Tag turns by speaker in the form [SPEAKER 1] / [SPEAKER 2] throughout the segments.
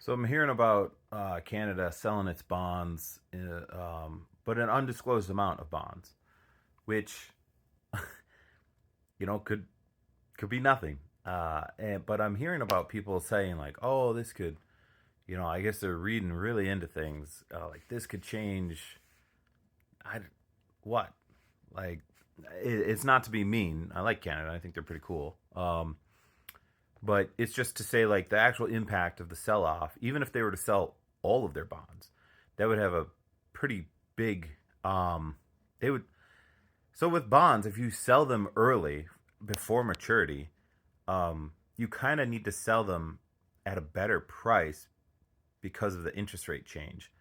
[SPEAKER 1] So I'm hearing about Canada selling its bonds, but an undisclosed amount of bonds, which could be nothing. But I'm hearing about people saying like, "Oh, this could," I guess they're reading really into things. Like this could change. I what? Like, it's not to be mean. I like Canada. I think they're pretty cool. But it's just to say like the actual impact of the sell off, even if they were to sell all of their bonds, that would have a pretty big. They would. So with bonds, if you sell them early before maturity, you kind of need to sell them at a better price because of the interest rate change.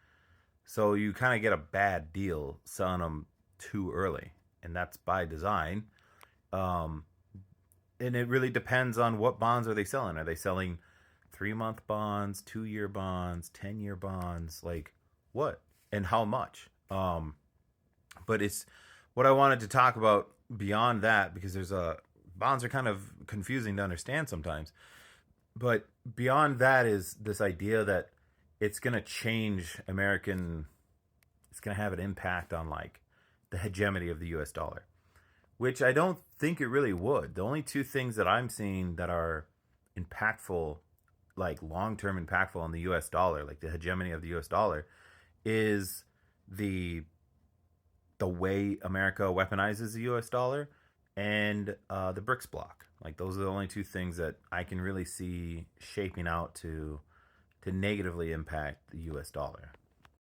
[SPEAKER 1] So you kind of get a bad deal selling them too early, and that's by design. Um, and it really depends on what bonds are they selling. Are they selling 3 month bonds, 2 year bonds, 10 year bonds? Like what and how much? But it's what I wanted to talk about beyond that because there's a bonds are kind of confusing to understand sometimes. But beyond that is this idea that it's going to change American. It's going to have an impact on like the hegemony of the U.S. dollar, which I don't think it really would. The only two things that I'm seeing that are impactful, like long term impactful on the US dollar, like the hegemony of the US dollar, is the the way America weaponizes the US dollar and the BRICS bloc. Like those are the only two things that I can really see shaping out to negatively impact the US dollar.